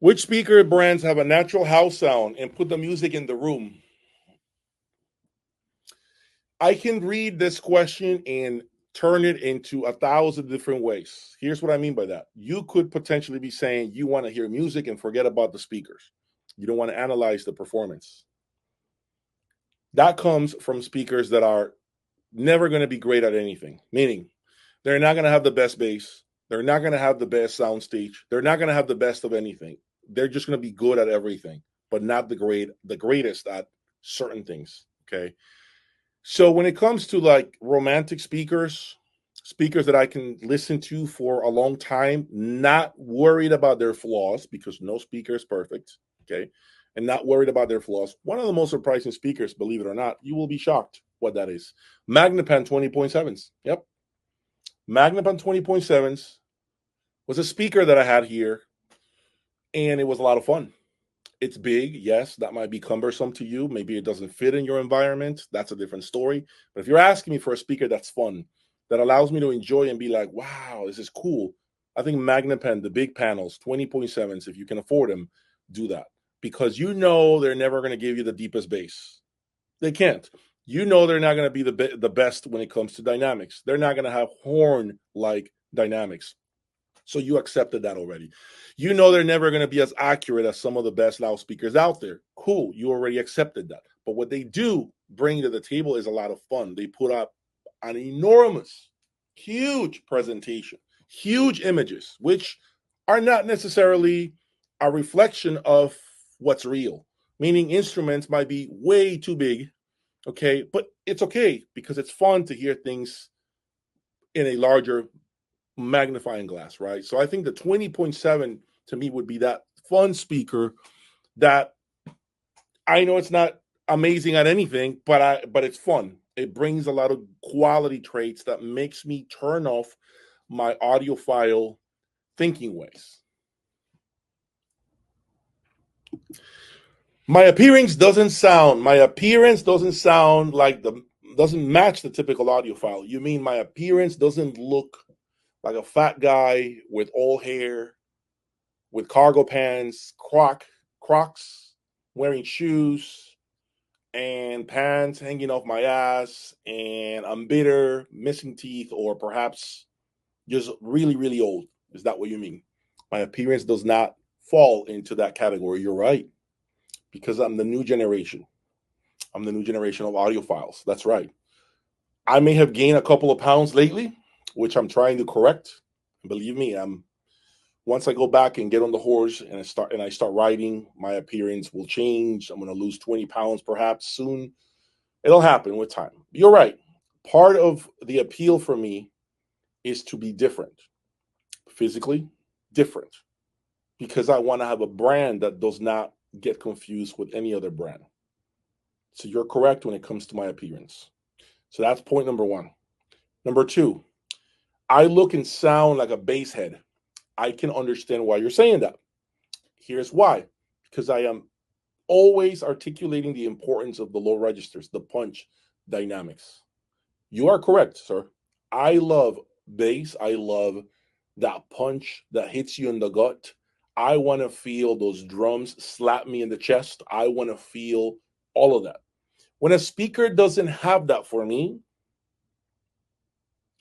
Which speaker brands have a natural house sound and put the music in the room? I can read this question and turn it into 1,000 different ways. Here's what I mean by that. You could potentially be saying you want to hear music and forget about the speakers. You don't want to analyze the performance. That comes from speakers that are never going to be great at anything, meaning they're not going to have the best bass. They're not going to have the best sound stage. They're not going to have the best of anything. They're just going to be good at everything, but not the greatest at certain things. Okay. So when it comes to like romantic speakers, speakers that I can listen to for a long time, not worried about their flaws because no speaker is perfect. Okay. And not worried about their flaws. One of the most surprising speakers, believe it or not, you will be shocked what that is. Magnapan 20.7s. Yep. Magnapan 20.7s was a speaker that I had here, and it was a lot of fun. It's big, yes, that might be cumbersome to you. Maybe it doesn't fit in your environment. That's a different story. But if you're asking me for a speaker that's fun, that allows me to enjoy and be like, wow, this is cool, I think Magnapan, the big panels, 20.7s, if you can afford them, do that. Because you know they're never going to give you the deepest bass. They can't. You know they're not going to be the best when it comes to dynamics. They're not going to have horn-like dynamics. So you accepted that already. You know they're never going to be as accurate as some of the best loudspeakers out there. Cool. You already accepted that. But what they do bring to the table is a lot of fun. They put up an enormous, huge presentation, huge images, which are not necessarily a reflection of what's real. Meaning instruments might be way too big, okay? But it's okay because it's fun to hear things in a larger magnifying glass, right? So I think the 20.7 to me would be that fun speaker that I know it's not amazing at anything, but it's fun. It brings a lot of quality traits that makes me turn off my audiophile thinking ways. My appearance doesn't sound like the doesn't match the typical audiophile. You mean my appearance doesn't look like a fat guy with all hair, with cargo pants, Crocs, wearing shoes, and pants hanging off my ass, and I'm bitter, missing teeth, or perhaps just really, really old. Is that what you mean? My appearance does not fall into that category. You're right, because I'm the new generation. I'm the new generation of audiophiles. That's right. I may have gained a couple of pounds lately, which I'm trying to correct. Believe me, I'm once I go back and get on the horse and I start riding, my appearance will change. I'm going to lose 20 pounds perhaps soon. It'll happen with time. You're right. Part of the appeal for me is to be different, physically different, because I want to have a brand that does not get confused with any other brand. So you're correct when it comes to my appearance. So that's point number one. Number two, I look and sound like a bass head. I can understand why you're saying that. Here's why. Because I am always articulating the importance of the low registers, the punch dynamics. You are correct, sir. I love bass. I love that punch that hits you in the gut. I want to feel those drums slap me in the chest. I want to feel all of that. When a speaker doesn't have that for me,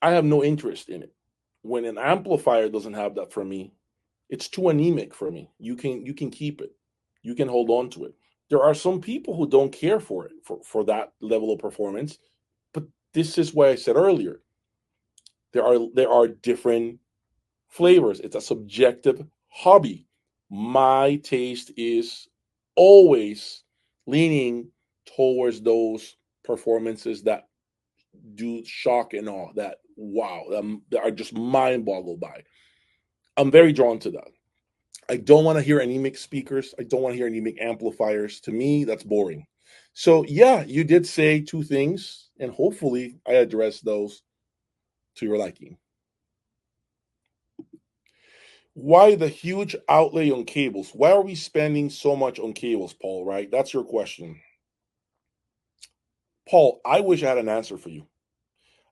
I have no interest in it. When an amplifier doesn't have that for me, it's too anemic for me. You can keep it. You can hold on to it. There are some people who don't care for it for that level of performance, but this is why I said earlier. There are different flavors. It's a subjective hobby. My taste is always leaning towards those performances that do shock and awe, that wow, that are just mind boggled by. I'm very drawn to that. I don't want to hear anemic speakers. I don't want to hear anemic amplifiers. To me, that's boring. So, yeah, you did say two things, and hopefully I addressed those to your liking. Why the huge outlay on cables? Why are we spending so much on cables, Paul, right? That's your question. Paul, I wish I had an answer for you.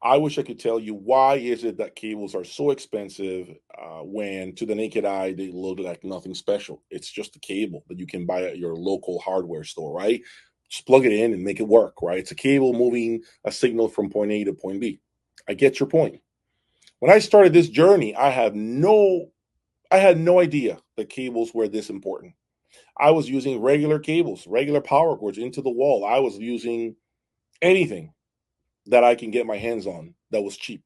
I wish I could tell you why is it that cables are so expensive when to the naked eye they look like nothing special. It's just a cable that you can buy at your local hardware store, right? Just plug it in and make it work, right? It's a cable moving a signal from point A to point B. I get your point. When I started this journey, I had no idea that cables were this important. I was using regular cables, regular power cords into the wall. I was using anything that I can get my hands on that was cheap,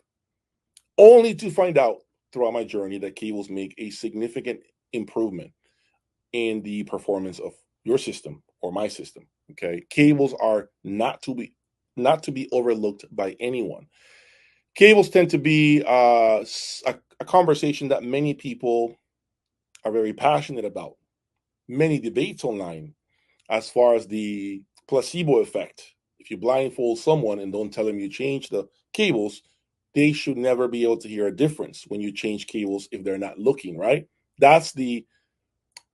only to find out throughout my journey that cables make a significant improvement in the performance of your system or my system. Okay, cables are not to be overlooked by anyone. Cables tend to be a conversation that many people are very passionate about. Many debates online as far as the placebo effect. If you blindfold someone and don't tell them you change the cables, they should never be able to hear a difference when you change cables if they're not looking, right? That's the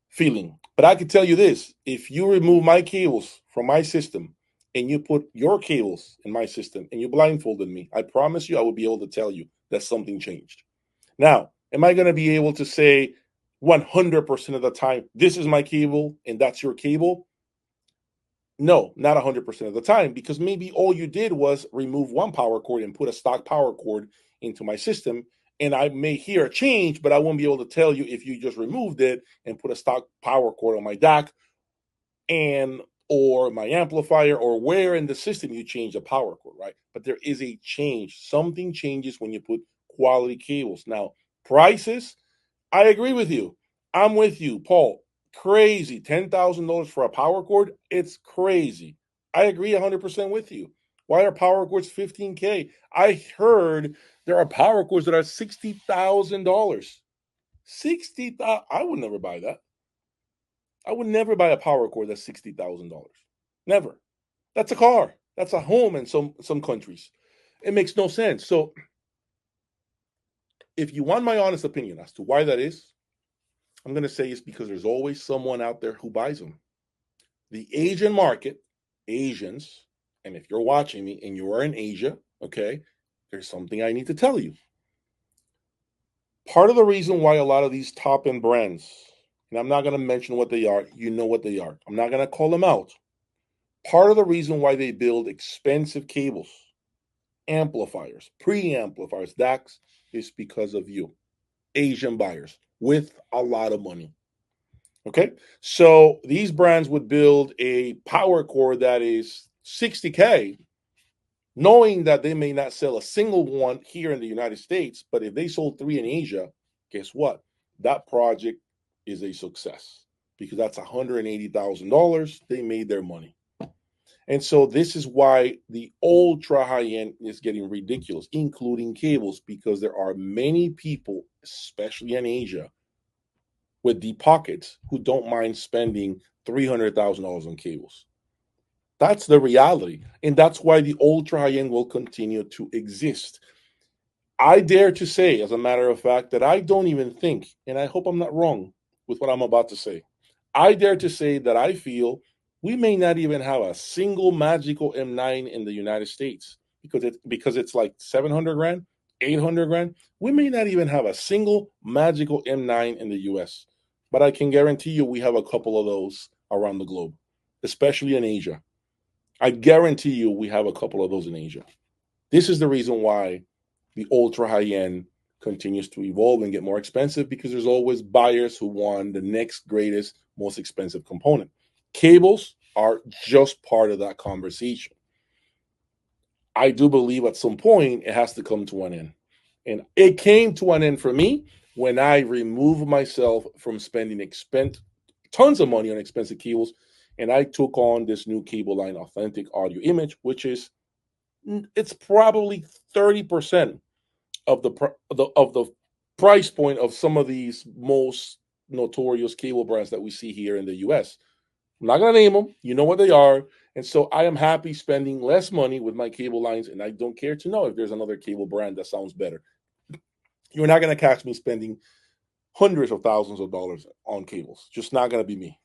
feeling. But I can tell you this, if you remove my cables from my system and you put your cables in my system and you blindfolded me, I promise you I will be able to tell you that something changed. Now, am I going to be able to say 100% of the time, this is my cable and that's your cable? No, not 100% of the time, because maybe all you did was remove one power cord and put a stock power cord into my system. And I may hear a change, but I won't be able to tell you if you just removed it and put a stock power cord on my DAC and or my amplifier or where in the system you change the power cord, right? But there is a change. Something changes when you put quality cables. Now, prices, I agree with you. I'm with you, Paul. Crazy. $10,000 for a power cord? It's crazy. I agree 100% with you. Why are power cords 15K? I heard there are power cords that are $60,000. 60,000. I would never buy that. I would never buy a power cord that's $60,000. Never. That's a car. That's a home in some countries. It makes no sense. So, if you want my honest opinion as to why that is, I'm going to say it's because there's always someone out there who buys them. The Asian market, Asians, and if you're watching me and you are in Asia, okay, there's something I need to tell you. Part of the reason why a lot of these top end brands, and I'm not going to mention what they are, you know what they are. I'm not going to call them out. Part of the reason why they build expensive cables, amplifiers, preamplifiers, DACs, is because of you, Asian buyers with a lot of money. Okay, so these brands would build a power cord that is 60K, knowing that they may not sell a single one here in the United States, but if they sold three in Asia, guess what? That project is a success because that's $180,000. They made their money. And so this is why the ultra high end is getting ridiculous, including cables, because there are many people, especially in Asia, with deep pockets who don't mind spending $300,000 on cables. That's the reality. And that's why the ultra high end will continue to exist. I dare to say, as a matter of fact, that I don't even think, and I hope I'm not wrong with what I'm about to say, I dare to say that I feel we may not even have a single magical M9 in the United States because it's like 700 grand, 800 grand. We may not even have a single magical M9 in the US. But I can guarantee you we have a couple of those around the globe, especially in Asia. I guarantee you we have a couple of those in Asia. This is the reason why the ultra high end continues to evolve and get more expensive, because there's always buyers who want the next greatest, most expensive component. Cables are just part of that conversation. I do believe at some point it has to come to an end. And it came to an end for me when I removed myself from spending tons of money on expensive cables, and I took on this new cable line, Authentic Audio Image, which is it's probably 30% of the price point of some of these most notorious cable brands that we see here in the US. I'm not going to name them. You know what they are. And so I am happy spending less money with my cable lines, and I don't care to know if there's another cable brand that sounds better. You're not going to catch me spending hundreds of thousands of dollars on cables. Just not going to be me.